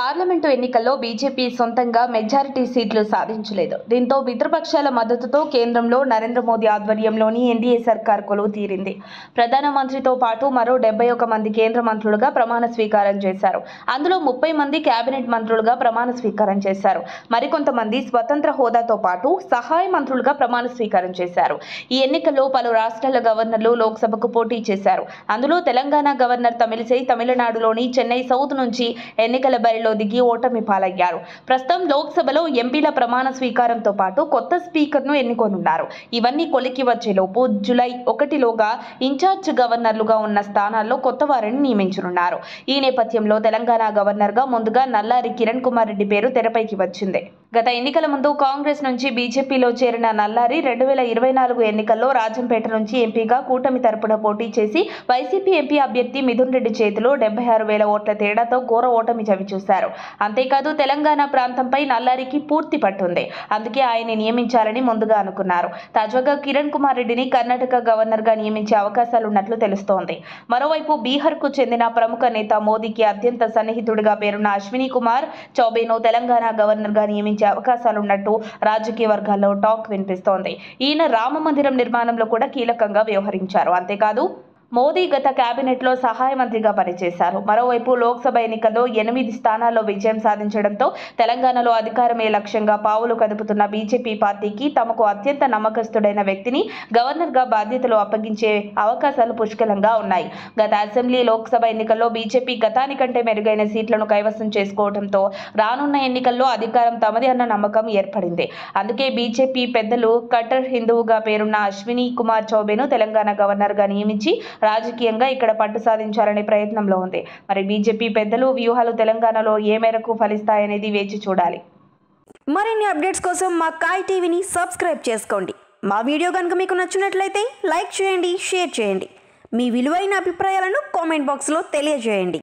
Parliament ఎన్నికల్లో BJP సొంతంగా majority సీట్లు సాధించలేదు. దీంతో మిత్రపక్షాల మద్దతుతో కేంద్రంలో నరేంద్ర మోదీ ఆధ్వర్యంలోని ఎన్డీఏ సర్కార్ కొలువు తీరింది. ప్రధానమంత్రితో పాటు మరో 71 మంది కేంద్ర మంత్రులుగా ప్రమాణ స్వీకారం చేశారు. అందులో 30 మంది కేబినెట్ మంత్రులుగా ప్రమాణ స్వీకారం చేశారు. మరికొంతమంది స్వతంత్ర హోదాతో పాటు సహాయ మంత్రులుగా ప్రమాణ స్వీకారం చేశారు. ఈ ఎన్నికల్లో పలు రాష్ట్రాల గవర్నర్లు లోక్సభకు పోటీ చేశారు. అందులో తెలంగాణ గవర్నర్ తమిళిసై తమిళనాడులోని చెన్నై సౌత్ నుంచి ఎన్నికల బరిలో దిగి ఓటమి పాలయ్యారు. ప్రస్తుతం లోక్సభలో ఎంపీల ప్రమాణ స్వీకారంతో పాటు కొత్త స్పీకర్ను ఎన్నుకోనున్నారు. ఇవన్నీ కొలికి వచ్చేలోపు జూలై 1లోగా ఇన్ఛార్జ్ గవర్నర్లుగా ఉన్న స్థానాల్లో కొత్త వారిని నియమించనున్నారు. ఈ నేపథ్యంలో తెలంగాణ గవర్నర్గా ముందుగా నల్లారి కిరణ్ కుమార్ రెడ్డి పేరు తెరపైకి వచ్చింది. గత ఎన్నికల ముందు కాంగ్రెస్ నుంచి బీజేపీలో చేరిన నల్లారి 2024 ఎన్నికల్లో రాజంపేట నుంచి ఎంపీగా కూటమి తరపున పోటీ చేసి వైసీపీ ఎంపీ అభ్యర్థి మిథున్ రెడ్డి చేతిలో 76,000 ఓట్ల తేడాతో ఘోర ఓటమి చవిచూశారు. అంతేకాదు తెలంగాణ ప్రాంతంపై నల్లారికి పూర్తి పట్టుంది. అందుకే ఆయన్ని నియమించాలని ముందుగా అనుకున్నారు. తాజాగా కిరణ్ కుమార్ రెడ్డిని కర్ణాటక గవర్నర్గా నియమించే అవకాశాలున్నట్లు తెలుస్తోంది. మరోవైపు బీహార్కు చెందిన ప్రముఖ నేత మోదీకి అత్యంత సన్నిహితుడిగా పేరున్న అశ్విని కుమార్ చౌబేను తెలంగాణ గవర్నర్గా నియమించే అవకాశాలున్నట్టు రాజకీయ వర్గాల్లో టాక్ వినిపిస్తోంది. ఈయన రామ మందిరం నిర్మాణంలో కూడా కీలకంగా వ్యవహరించారు. అంతేకాదు మోదీ గత కేబినెట్లో సహాయ మంత్రిగా పనిచేశారు. మరోవైపు లోక్సభ ఎన్నికల్లో 8 స్థానాల్లో విజయం సాధించడంతో తెలంగాణలో అధికారమే లక్ష్యంగా పావులు కదుపుతున్న బీజేపీ పార్టీకి తమకు అత్యంత నమ్మకస్తుడైన వ్యక్తిని గవర్నర్గా బాధ్యతలు అప్పగించే అవకాశాలు పుష్కలంగా ఉన్నాయి. గత అసెంబ్లీ లోక్సభ ఎన్నికల్లో బీజేపీ గతానికంటే మెరుగైన సీట్లను కైవసం చేసుకోవడంతో రానున్న ఎన్నికల్లో అధికారం తమది అన్న నమ్మకం ఏర్పడింది. అందుకే బీజేపీ పెద్దలు కట్టర్ హిందువుగా పేరున్న అశ్విని కుమార్ చౌబేను తెలంగాణ గవర్నర్గా నియమించి రాజకీయంగా ఇక్కడ పట్టు సాధించాలనే ప్రయత్నంలో ఉంది. మరి బీజేపీ పెద్దలు వ్యూహాలు తెలంగాణలో ఏ మేరకు ఫలిస్తాయనేది వేచి చూడాలి. మరిన్ని అప్డేట్స్ కోసం మా కాయ్ టీవీని సబ్స్క్రైబ్ చేసుకోండి. మా వీడియో కనుక మీకు నచ్చినట్లయితే లైక్ చేయండి, షేర్ చేయండి. మీ విలువైన అభిప్రాయాలను కామెంట్ బాక్స్లో తెలియజేయండి.